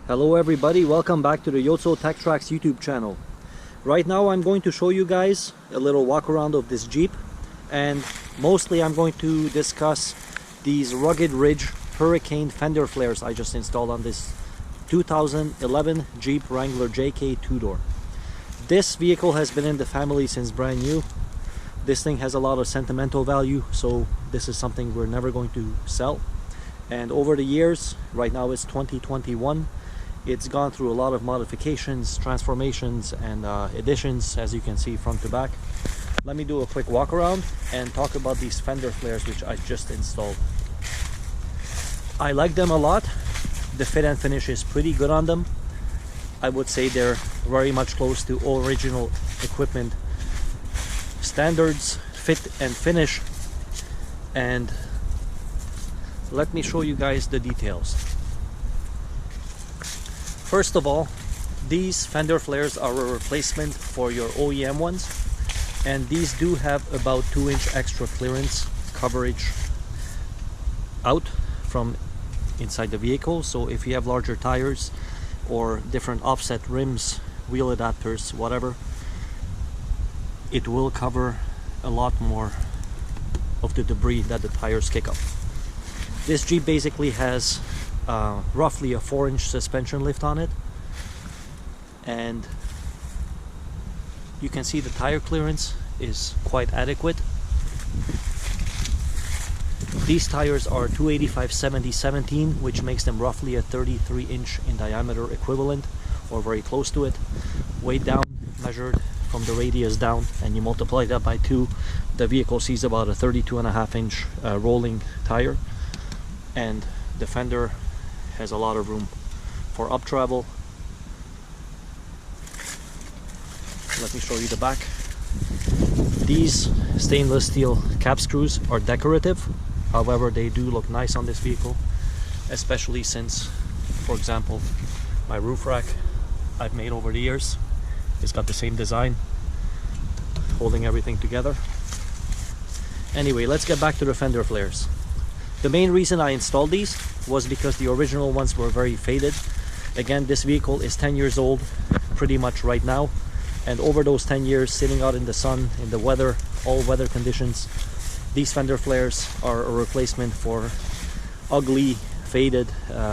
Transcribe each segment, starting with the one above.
Hello everybody, welcome back to the Yotso Tech Tracks YouTube channel. Right now I'm going to show you guys a little walk around of this Jeep, and mostly I'm going to discuss these Rugged Ridge Hurricane Fender Flares I just installed on this 2011 Jeep Wrangler JK 2-door. This vehicle has been in the family since brand new. This thing has a lot of sentimental value, so this is something we're never going to sell. And over the years, right now it's 2021, it's gone through a lot of modifications, transformations, and additions, as you can see front to back. Let me do a quick walk around and talk about these Fender Flares which I just installed. I like them a lot. The fit and finish is pretty good on them. I would say they're very much close to original equipment standards, fit and finish. And let me show you guys the details. First of all, these Fender Flares are a replacement for your OEM ones, and these do have about 2-inch extra clearance coverage out from inside the vehicle. So if you have larger tires or different offset rims, wheel adapters, whatever, it will cover a lot more of the debris that the tires kick up. This Jeep basically has roughly a 4-inch suspension lift on it, and you can see the tire clearance is quite adequate. These tires are 285/70/17, which makes them roughly a 33-inch in diameter equivalent, or very close to it. Weighed down, measured from the radius down, and you multiply that by 2, the vehicle sees about a 32.5-inch rolling tire, and the fender has a lot of room for up travel. Let me show you the back. These stainless steel cap screws are decorative, however they do look nice on this vehicle, especially since, for example, my roof rack I've made over the years, it's got the same design, holding everything together. Anyway, let's get back to the Fender Flares. The main reason I installed these was because the original ones were very faded. Again, this vehicle is 10 years old pretty much right now, and over those 10 years sitting out in the sun, in the weather, all weather conditions, these Fender Flares are a replacement for ugly, faded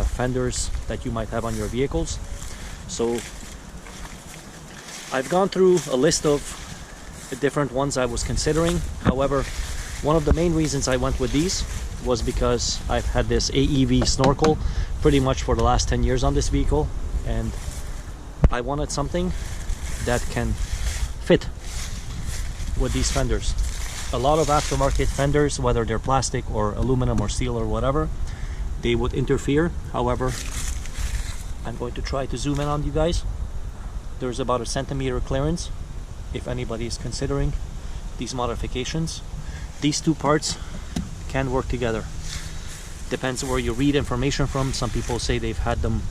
fenders that you might have on your vehicles. So I've gone through a list of the different ones I was considering. However, one of the main reasons I went with these was because I've had this AEV snorkel pretty much for the last 10 years on this vehicle, and I wanted something that can fit with these fenders. A lot of aftermarket fenders, whether they're plastic or aluminum or steel or whatever, they would interfere. However, I'm going to try to zoom in on you guys. There's about a centimeter clearance if anybody is considering these modifications. These two parts can work together. Depends where you read information from. Some people say they've had them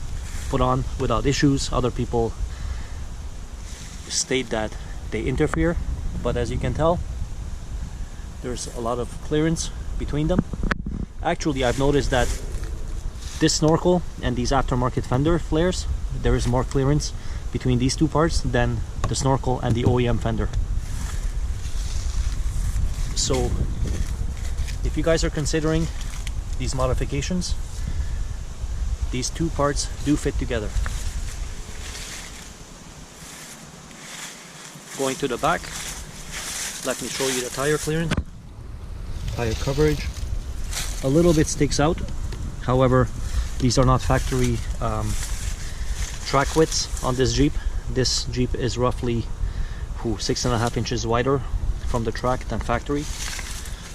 put on without issues. Other people state that they interfere. But as you can tell, there's a lot of clearance between them. Actually, I've noticed that this snorkel and these aftermarket Fender Flares, there is more clearance between these two parts than the snorkel and the OEM fender. So if you guys are considering these modifications, these two parts do fit together. Going to the back, let me show you the tire clearance, tire coverage. A little bit sticks out. However, these are not factory track widths on this Jeep. This Jeep is roughly 6.5 inches wider from the track than factory.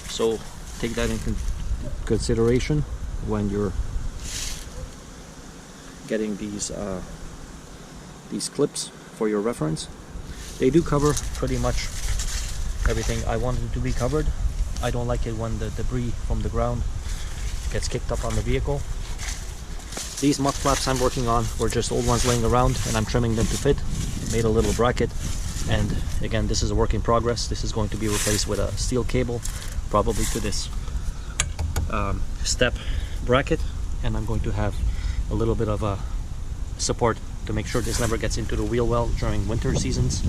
So take that into consideration when you're getting these clips for your reference. They do cover pretty much everything I wanted to be covered. I don't like it when the debris from the ground gets kicked up on the vehicle. These Mudflaps I'm working on were just old ones laying around, and I'm trimming them to fit. Made a little bracket, and again, this is a work in progress. This is going to be replaced with a steel cable, probably to this step bracket, and I'm going to have a little bit of a support to make sure this never gets into the wheel well during winter seasons.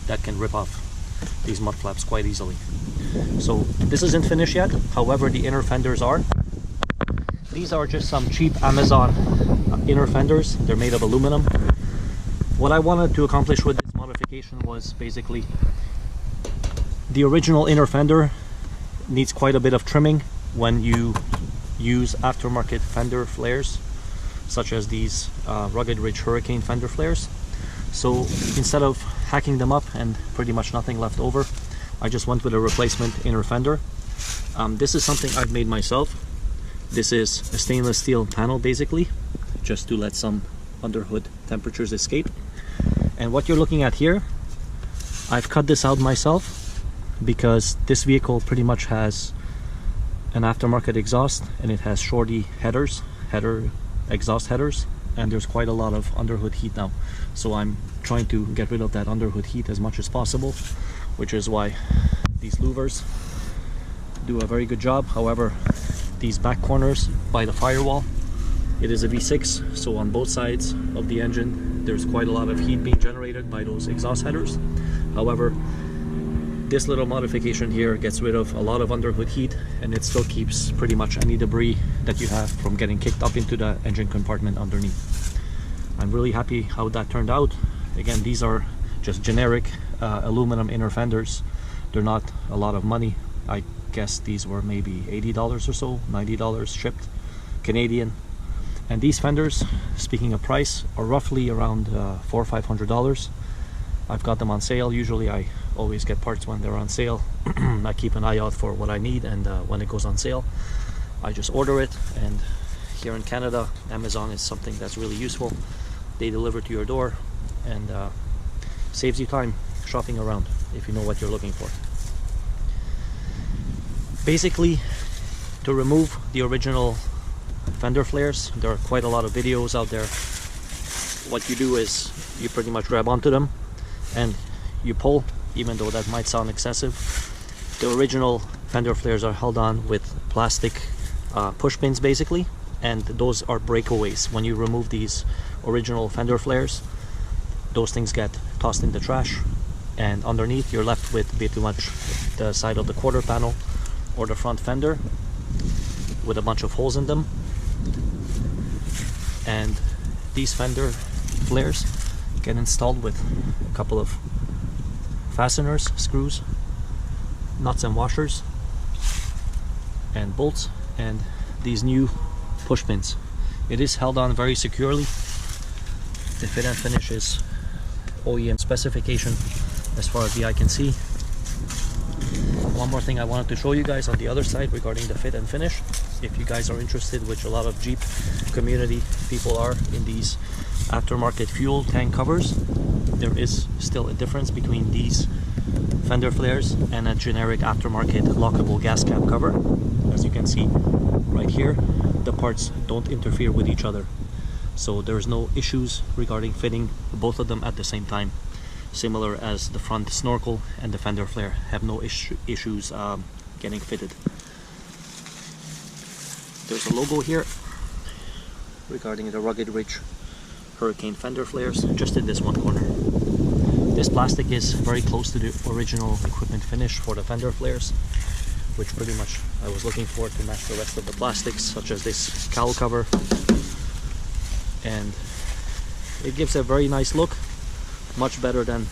That can rip off these mud flaps quite easily. So this isn't finished yet, however the inner fenders are. These are just some cheap Amazon inner fenders. They're made of aluminum. What I wanted to accomplish with this modification was basically the original inner fender needs quite a bit of trimming when you use aftermarket Fender Flares, such as these Rugged Ridge Hurricane Fender Flares. So instead of hacking them up and pretty much nothing left over, I just went with a replacement inner fender. This is something I've made myself. This is a stainless steel panel basically, just to let some underhood temperatures escape. And what you're looking at here, I've cut this out myself because this vehicle pretty much has an aftermarket exhaust and it has shorty exhaust headers, and there's quite a lot of underhood heat now. So I'm trying to get rid of that underhood heat as much as possible, which is why these louvers do a very good job. However, these back corners by the firewall, it is a V6, so on both sides of the engine there's quite a lot of heat being generated by those exhaust headers. However, this little modification here gets rid of a lot of underhood heat, and it still keeps pretty much any debris that you have from getting kicked up into the engine compartment underneath. I'm really happy how that turned out. Again, these are just generic aluminum inner fenders. They're not a lot of money. I guess these were maybe $80 or so, $90 shipped Canadian. And these fenders, speaking of price, are roughly around $400 or $500. I've got them on sale. Usually I always get parts when they're on sale. I keep an eye out for what I need, and when it goes on sale I just order it. And here in Canada, Amazon is something that's really useful. They deliver to your door, and saves you time shopping around if you know what you're looking for. Basically, to remove the original Fender Flares, there are quite a lot of videos out there. What you do is you pretty much grab onto them and you pull, even though that might sound excessive. The original Fender Flares are held on with plastic push pins basically, and those are breakaways. When you remove these original Fender Flares, those things get tossed in the trash, and underneath you're left with pretty much the side of the quarter panel or the front fender with a bunch of holes in them. And these Fender Flares get installed with a couple of fasteners, screws, nuts and washers, and bolts, and these new push pins. It is held on very securely. The fit and finish is OEM specification as far as the eye can see. One more thing I wanted to show you guys on the other side regarding the fit and finish. If you guys are interested, which a lot of Jeep community people are, in these aftermarket fuel tank covers, there is still a difference between these Fender Flares and a generic aftermarket lockable gas cap cover. As you can see right here, the parts don't interfere with each other, so there's no issues regarding fitting both of them at the same time. Similar as the front snorkel and the Fender Flare have no issues getting fitted. There's a logo here regarding the Rugged Ridge Hurricane Fender Flares just in this one corner. This plastic is very close to the original equipment finish for the Fender Flares, which pretty much I was looking for to match the rest of the plastics, such as this cowl cover, and it gives a very nice look, much better than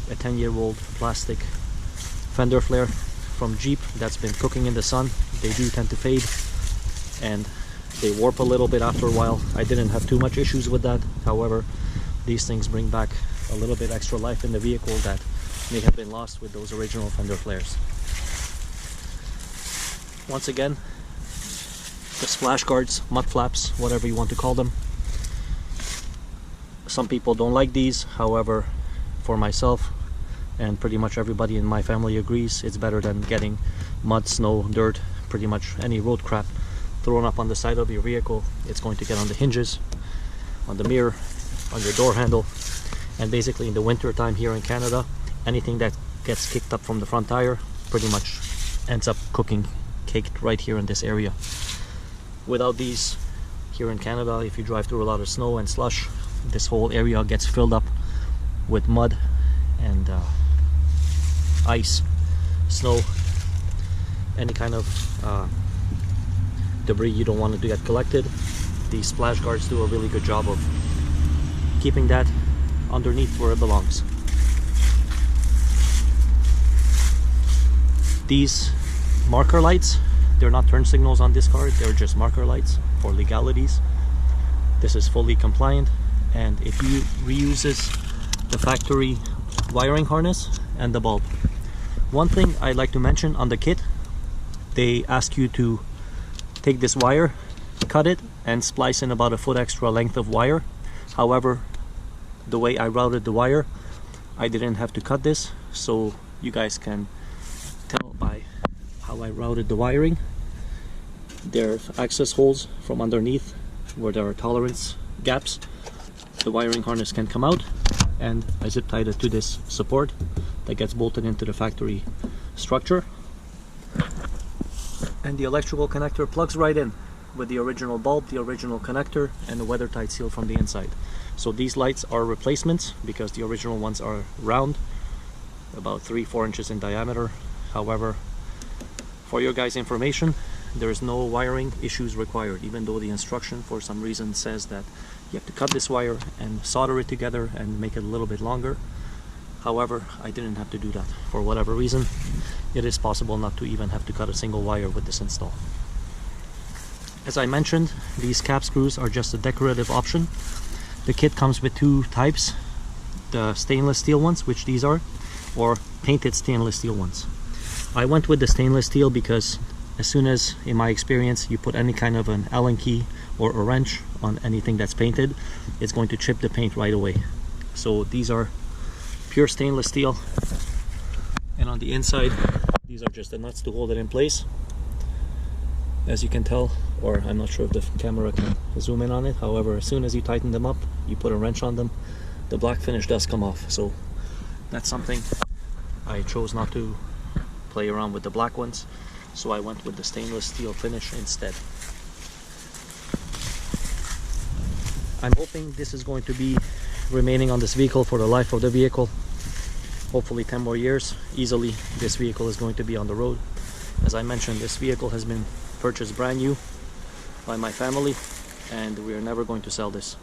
a 10-year-old plastic Fender Flare from Jeep that's been cooking in the sun. They do tend to fade and they warp a little bit after a while. I didn't have too much issues with that. However, these things bring back a little bit extra life in the vehicle that may have been lost with those original Fender Flares. Once again, the splash guards, mud flaps, whatever you want to call them. Some people don't like these. However, for myself and pretty much everybody in my family agrees, it's better than getting mud, snow, dirt, pretty much any road crap thrown up on the side of your vehicle. It's going to get on the hinges, on the mirror, on your door handle, and basically in the winter time here in Canada, anything that gets kicked up from the front tire pretty much ends up caked right here in this area. Without these Here in Canada, if you drive through a lot of snow and slush, this whole area gets filled up with mud and ice, snow, any kind of debris you don't want it to get collected. These splash guards do a really good job of keeping that underneath where it belongs. These marker lights, they're not turn signals on this card, they're just marker lights for legalities. This is fully compliant, and it reuses the factory wiring harness and the bulb. One thing I'd like to mention on the kit, they ask you to take this wire, cut it, and splice in about a foot extra length of wire. However, the way I routed the wire, I didn't have to cut this, so you guys can tell by how I routed the wiring. There are access holes from underneath where there are tolerance gaps. The wiring harness can come out, and I zip tied it to this support that gets bolted into the factory structure. And the electrical connector plugs right in with the original bulb, the original connector, and the weather tight seal from the inside. So these lights are replacements because the original ones are round, about 3-4 inches in diameter. However, for your guys' information, there is no wiring issues required, even though the instruction for some reason says that you have to cut this wire and solder it together and make it a little bit longer. However, I didn't have to do that. For whatever reason, it is possible not to even have to cut a single wire with this install. As I mentioned, these cap screws are just a decorative option. The kit comes with two types, the stainless steel ones, which these are, or painted stainless steel ones. I went with the stainless steel because as soon as, in my experience, you put any kind of an Allen key or a wrench on anything that's painted, it's going to chip the paint right away. So these are pure stainless steel, and on the inside these are just the nuts to hold it in place. As you can tell, or I'm not sure if the camera can zoom in on it, however, as soon as you tighten them up, you put a wrench on them, the black finish does come off. So that's something I chose not to play around with the black ones, so I went with the stainless steel finish instead. I'm hoping this is going to be remaining on this vehicle for the life of the vehicle. Hopefully 10 more years easily this vehicle is going to be on the road. As I mentioned, this vehicle has been purchased brand new by my family, and we are never going to sell this.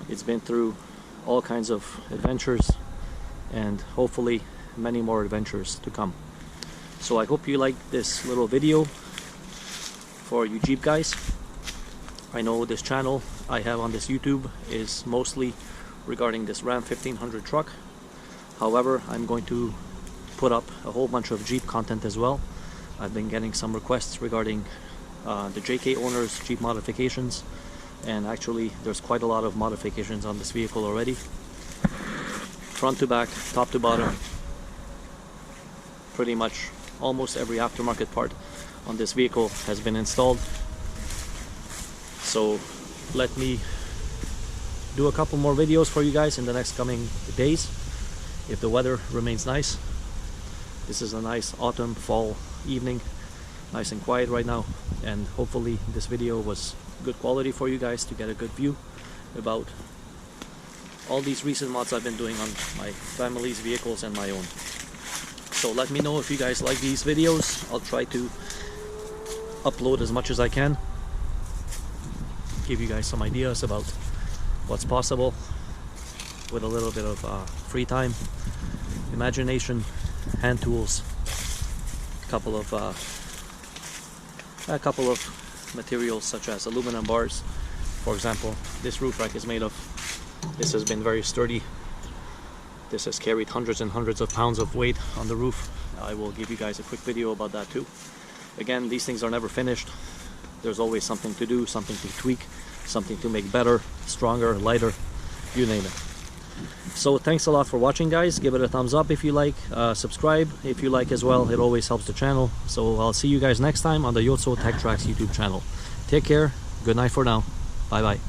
It's been through all kinds of adventures, and hopefully many more adventures to come. So I hope you like this little video for you Jeep guys. I know this channel I have on this YouTube is mostly regarding this Ram 1500 truck. However, I'm going to put up a whole bunch of Jeep content as well. I've been getting some requests regarding the JK owners, Jeep modifications, and actually there's quite a lot of modifications on this vehicle already. Front to back, top to bottom, pretty much almost every aftermarket part on this vehicle has been installed. So let me do a couple more videos for you guys in the next coming days if the weather remains nice. This is a nice autumn fall evening, nice and quiet right now, and hopefully this video was good quality for you guys to get a good view about all these recent mods I've been doing on my family's vehicles and my own. So let me know if you guys like these videos. I'll try to upload as much as I can, give you guys some ideas about what's possible with a little bit of free time, imagination, hand tools, a couple of materials such as aluminum bars. For example, this roof rack is made of. This has been very sturdy. This has carried hundreds and hundreds of pounds of weight on the roof. I will give you guys a quick video about that too. Again, these things are never finished. There's always something to do, something to tweak, something to make better, stronger, lighter, you name it. So thanks a lot for watching guys. Give it a thumbs up if you like, subscribe if you like as well. It always helps the channel. So I'll see you guys next time on the Yotso Tech Tracks YouTube channel. Take care, good night for now, bye bye.